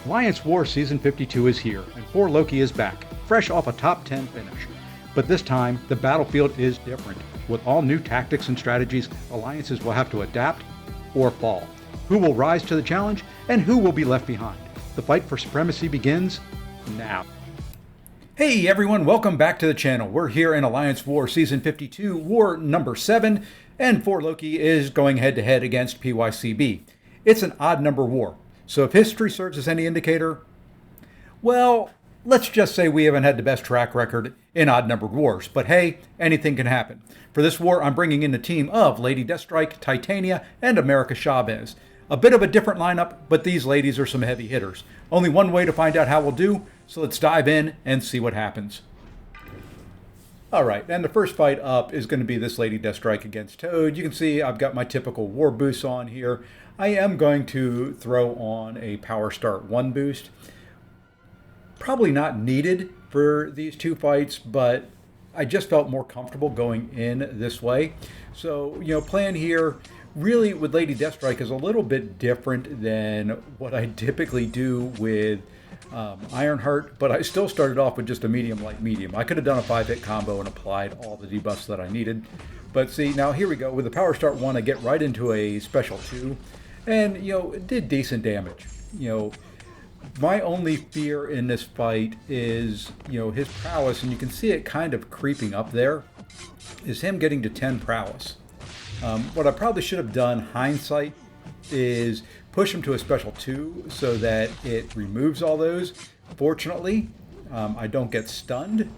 Alliance War Season 52 is here, and 4 Loki is back, fresh off a top 10 finish. But this time, the battlefield is different. With all new tactics and strategies, alliances will have to adapt or fall. Who will rise to the challenge, and who will be left behind? The fight for supremacy begins now. Hey everyone, welcome back to the channel. We're here in Alliance War Season 52, War number 7, and 4 Loki is going head to head against PYCB. It's an odd number war. So if history serves as any indicator, well, let's just say we haven't had the best track record in odd-numbered wars. But hey, anything can happen. For this war, I'm bringing in a team of Lady Deathstrike, Titania, and Americachavez. A bit of a different lineup, but these ladies are some heavy hitters. Only one way to find out how we'll do, so let's dive in and see what happens. Alright, and the first fight up is going to be this Lady Deathstrike against Toad. You can see I've got my typical war boosts on here. I am going to throw on a Power Start 1 boost. Probably not needed for these two fights, but I just felt more comfortable going in this way. So, plan here really with Lady Deathstrike is a little bit different than what I typically do with Ironheart, but I still started off with just a medium, light, medium. I could have done a 5-hit combo and applied all the debuffs that I needed. But see, now here we go. With the Power Start 1, I get right into a Special 2. And, it did decent damage. My only fear in this fight is, his prowess, and you can see it kind of creeping up there, is him getting to 10 prowess. What I probably should have done, hindsight, is push him to a Special 2 so that it removes all those. Fortunately, I don't get stunned,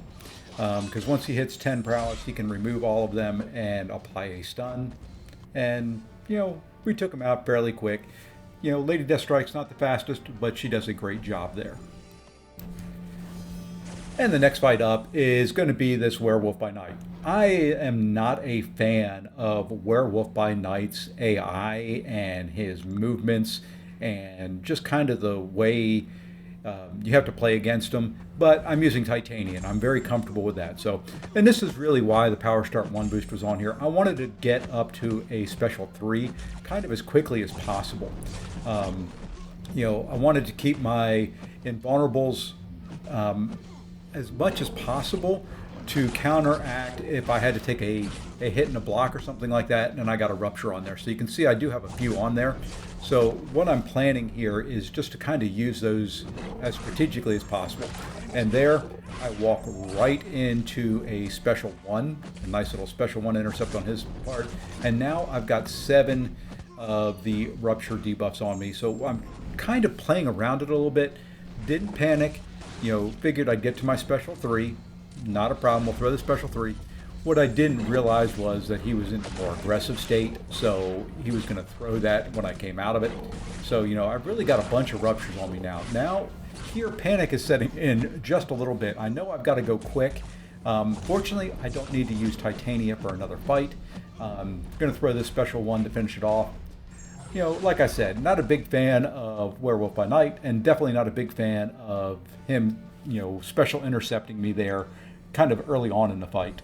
because once he hits 10 prowess, he can remove all of them and apply a stun. And, we took him out fairly quick. Lady Deathstrike's not the fastest, but she does a great job there. And the next fight up is going to be this Werewolf by Night. I am not a fan of Werewolf by Night's AI and his movements and just kind of the way you have to play against him, but I'm using Titania and I'm very comfortable with that. So, and this is really why the Power Start 1 boost was on here. I wanted to get up to a Special 3 kind of as quickly as possible. I wanted to keep my invulnerables as much as possible to counteract if I had to take a hit and a block or something like that, and I got a rupture on there. So you can see I do have a few on there. So what I'm planning here is just to kind of use those as strategically as possible. And there I walk right into a Special 1, a nice little Special 1 intercept on his part. And now I've got 7 of the rupture debuffs on me. So I'm kind of playing around it a little bit. Didn't panic, figured I'd get to my Special 3. Not a problem, we'll throw the Special 3. What I didn't realize was that he was in a more aggressive state, so he was going to throw that when I came out of it. So, I've really got a bunch of ruptures on me now. Now, here panic is setting in just a little bit. I know I've got to go quick. Fortunately, I don't need to use Titania for another fight. I'm going to throw this Special 1 to finish it off. Like I said, not a big fan of Werewolf by Night, and definitely not a big fan of him, special intercepting me there kind of early on in the fight.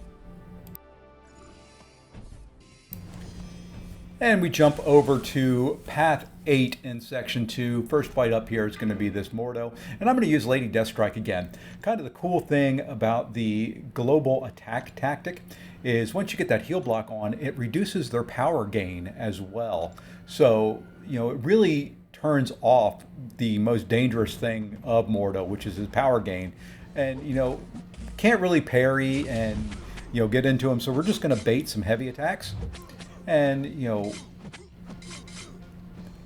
And we jump over to Path 8 in Section 2. First fight up here is going to be this Mordo. And I'm going to use Lady Deathstrike again. Kind of the cool thing about the global attack tactic is once you get that heal block on, it reduces their power gain as well. So, it really turns off the most dangerous thing of Mordo, which is his power gain. And, can't really parry and, get into him. So we're just going to bait some heavy attacks. And,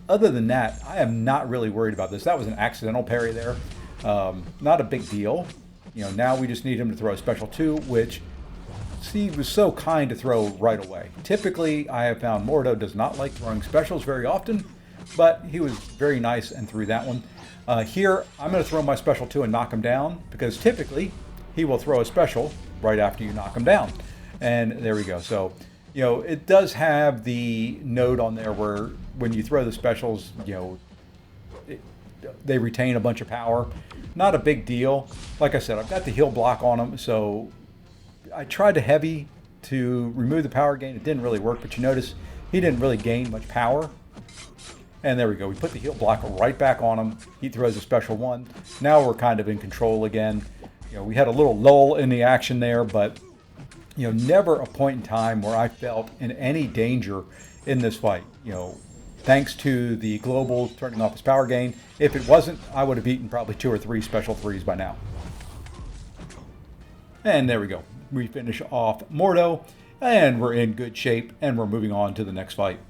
other than that, I am not really worried about this. That was an accidental parry there. Not a big deal. Now we just need him to throw a Special 2, which he was so kind to throw right away. Typically, I have found Mordo does not like throwing specials very often, but he was very nice and threw that one. Here, I'm going to throw my Special 2 and knock him down, because typically he will throw a special right after you knock him down. And there we go. So, it does have the note on there where when you throw the specials, they retain a bunch of power. Not a big deal. Like I said, I've got the heal block on them, so I tried to heavy to remove the power gain. It didn't really work, but you notice he didn't really gain much power. And there we go. We put the heal block right back on him. He throws a special one. Now we're kind of in control again. We had a little lull in the action there, but never a point in time where I felt in any danger in this fight. Thanks to the global turning off his power gain. If it wasn't, I would have eaten probably 2 or 3 special 3s by now. And there we go. We finish off Mordo, and we're in good shape, and we're moving on to the next fight.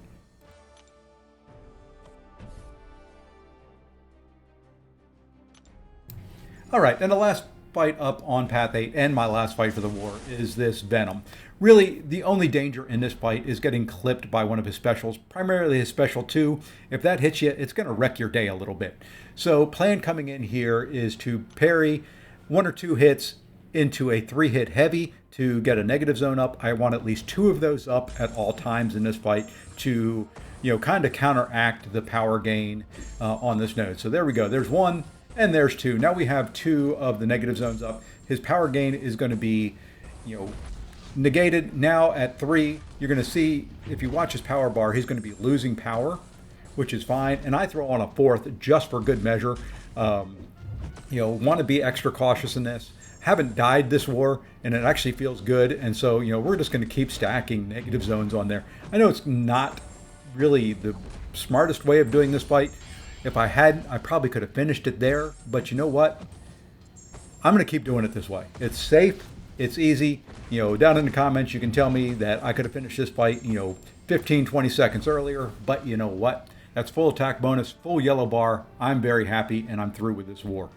All right, and the last fight up on Path 8, and my last fight for the war, is this Venom. Really, the only danger in this fight is getting clipped by one of his specials, primarily his special 2. If that hits you, it's going to wreck your day a little bit. So plan coming in here is to parry 1 or 2 hits into a 3-hit heavy to get a negative zone up. I want at least 2 of those up at all times in this fight to, kind of counteract the power gain on this node. So there we go. There's 1 and there's 2. Now we have 2 of the negative zones up. His power gain is going to be, negated. Now at 3, you're going to see, if you watch his power bar, he's going to be losing power, which is fine. And I throw on a 4th just for good measure. Want to be extra cautious in this. Haven't died this war, and it actually feels good. And so, we're just going to keep stacking negative zones on there. I know it's not really the smartest way of doing this fight. If I hadn't, I probably could have finished it there. But you know what? I'm going to keep doing it this way. It's safe. It's easy. Down in the comments, you can tell me that I could have finished this fight, 15, 20 seconds earlier. But you know what? That's full attack bonus, full yellow bar. I'm very happy, and I'm through with this war.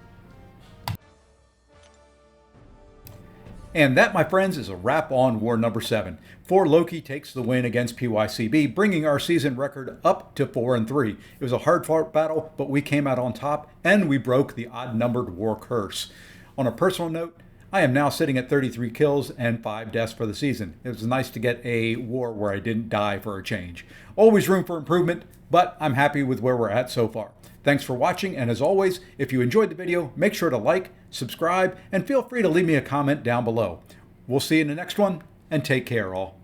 And that, my friends, is a wrap on war number 7. 4 Loki takes the win against PYCB, bringing our season record up to 4-3. It was a hard-fought battle, but we came out on top, and we broke the odd-numbered war curse. On a personal note, I am now sitting at 33 kills and 5 deaths for the season. It was nice to get a war where I didn't die for a change. Always room for improvement, but I'm happy with where we're at so far. Thanks for watching, and as always, if you enjoyed the video, make sure to like, subscribe, and feel free to leave me a comment down below. We'll see you in the next one, and take care all.